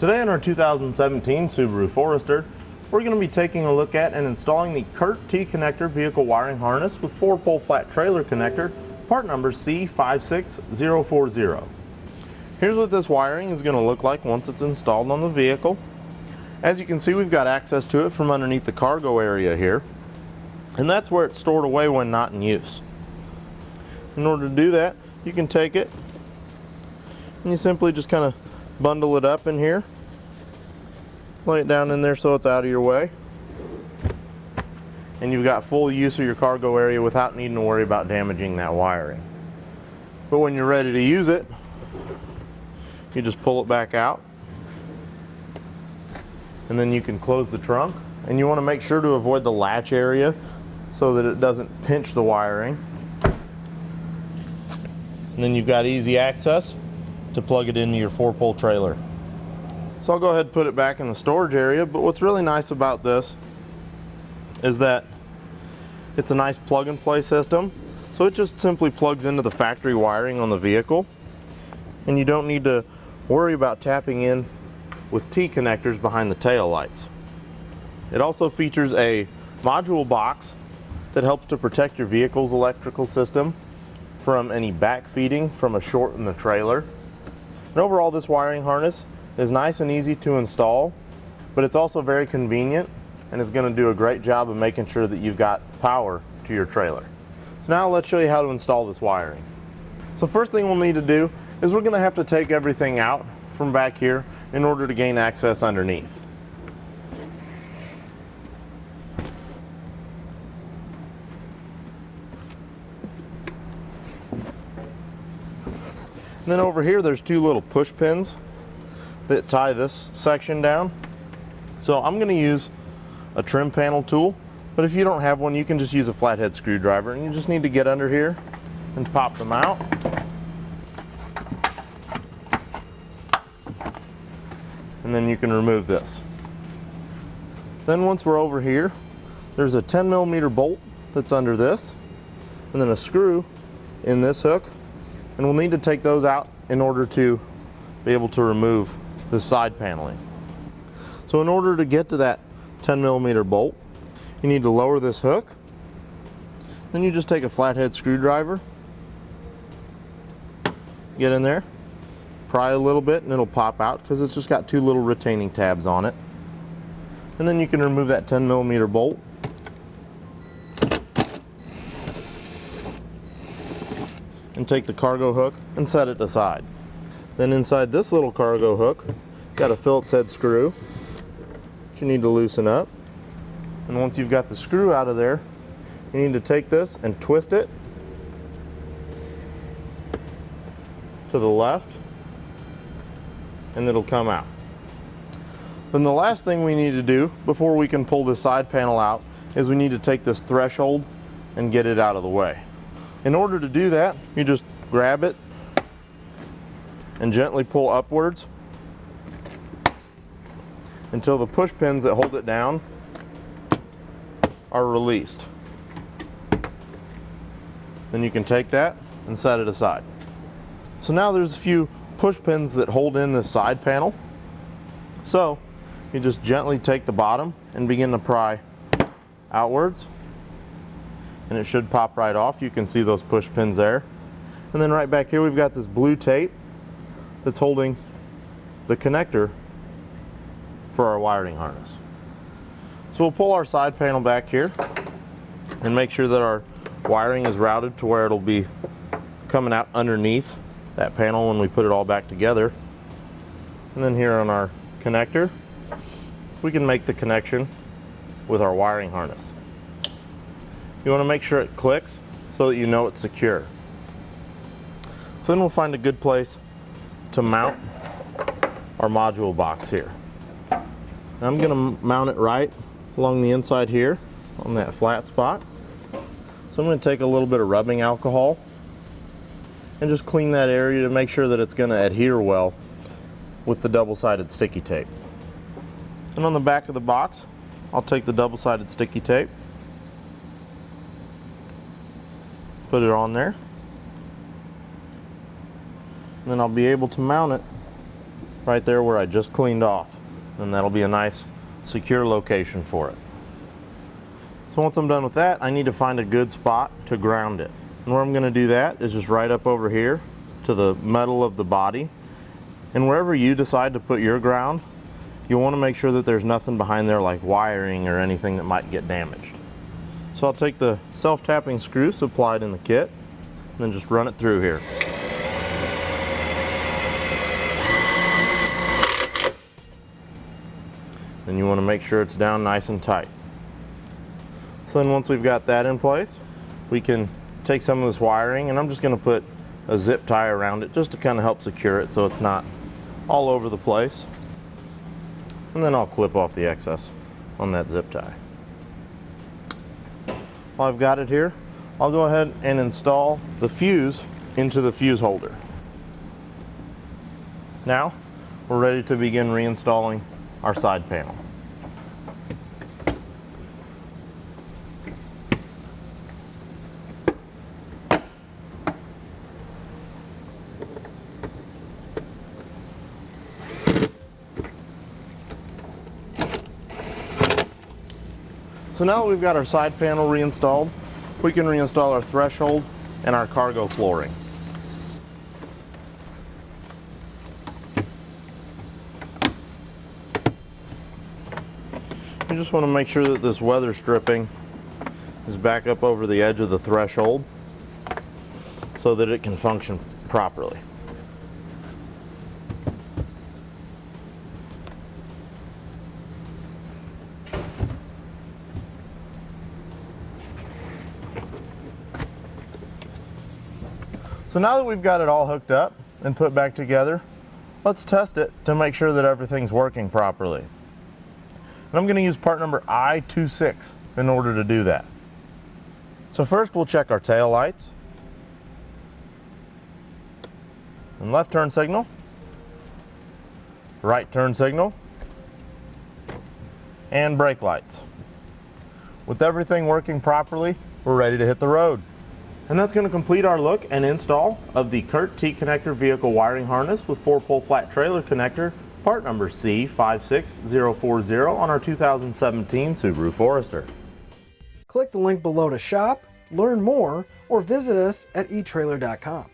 Today in our 2017 Subaru Forester, we're going to be taking a look at and installing the Curt T-connector vehicle wiring harness with 4-pole flat trailer connector, part number C56040. Here's what this wiring is going to look like once it's installed on the vehicle. As you can see, we've got access to it from underneath the cargo area here, and that's where it's stored away when not in use. In order to do that, you can take it and you simply just kind of bundle it up in here, lay it down in there so it's out of your way, and you've got full use of your cargo area without needing to worry about damaging that wiring. But when you're ready to use it, you just pull it back out, and then you can close the trunk, and you want to make sure to avoid the latch area so that it doesn't pinch the wiring. And then you've got easy access to plug it into your 4-pole trailer. So I'll go ahead and put it back in the storage area, but what's really nice about this is that it's a nice plug and play system. So it just simply plugs into the factory wiring on the vehicle, and you don't need to worry about tapping in with T-connectors behind the tail lights. It also features a module box that helps to protect your vehicle's electrical system from any backfeeding from a short in the trailer. And overall, this wiring harness is nice and easy to install, but it's also very convenient and is going to do a great job of making sure that you've got power to your trailer. So now let's show you how to install this wiring. So first thing we'll need to do is we're going to have to take everything out from back here in order to gain access underneath. And then over here there's two little push pins that tie this section down. So I'm going to use a trim panel tool, but if you don't have one, you can just use a flathead screwdriver, and you just need to get under here and pop them out. And then you can remove this. Then once we're over here, there's a 10mm bolt that's under this, and then a screw in this hook. And we'll need to take those out in order to be able to remove the side paneling. So in order to get to that 10mm bolt, you need to lower this hook. Then you just take a flathead screwdriver, get in there, pry a little bit, and it'll pop out because it's just got two little retaining tabs on it. And then you can remove that 10mm bolt. And take the cargo hook and set it aside. Then inside this little cargo hook, got a Phillips head screw that you need to loosen up. And once you've got the screw out of there, you need to take this and twist it to the left, and it'll come out. Then the last thing we need to do before we can pull this side panel out is we need to take this threshold and get it out of the way. In order to do that, you just grab it and gently pull upwards until the push pins that hold it down are released. Then you can take that and set it aside. So now there's a few push pins that hold in this side panel. So you just gently take the bottom and begin to pry outwards, and it should pop right off. You can see those push pins there. And then right back here we've got this blue tape that's holding the connector for our wiring harness. So we'll pull our side panel back here and make sure that our wiring is routed to where it'll be coming out underneath that panel when we put it all back together. And then here on our connector, we can make the connection with our wiring harness. You want to make sure it clicks so that you know it's secure. So then we'll find a good place to mount our module box here. And I'm going to mount it right along the inside here on that flat spot. So I'm going to take a little bit of rubbing alcohol and just clean that area to make sure that it's going to adhere well with the double-sided sticky tape. And on the back of the box, I'll take the double-sided sticky tape, put it on there, and then I'll be able to mount it right there where I just cleaned off. And that'll be a nice secure location for it. So once I'm done with that, I need to find a good spot to ground it. And where I'm going to do that is just right up over here to the metal of the body. And wherever you decide to put your ground, you'll want to make sure that there's nothing behind there like wiring or anything that might get damaged. So I'll take the self-tapping screw supplied in the kit and then just run it through here. Then you want to make sure it's down nice and tight. So then once we've got that in place, we can take some of this wiring, and I'm just going to put a zip tie around it just to kind of help secure it so it's not all over the place. And then I'll clip off the excess on that zip tie. While I've got it here, I'll go ahead and install the fuse into the fuse holder. Now we're ready to begin reinstalling our side panel. So now that we've got our side panel reinstalled, we can reinstall our threshold and our cargo flooring. You just want to make sure that this weather stripping is back up over the edge of the threshold so that it can function properly. So now that we've got it all hooked up and put back together, let's test it to make sure that everything's working properly. And I'm going to use part number I26 in order to do that. So first we'll check our tail lights and left turn signal, right turn signal, and brake lights. With everything working properly, we're ready to hit the road. And that's going to complete our look and install of the Curt T-connector vehicle wiring harness with 4-pole flat trailer connector, part number C56040 on our 2017 Subaru Forester. Click the link below to shop, learn more, or visit us at etrailer.com.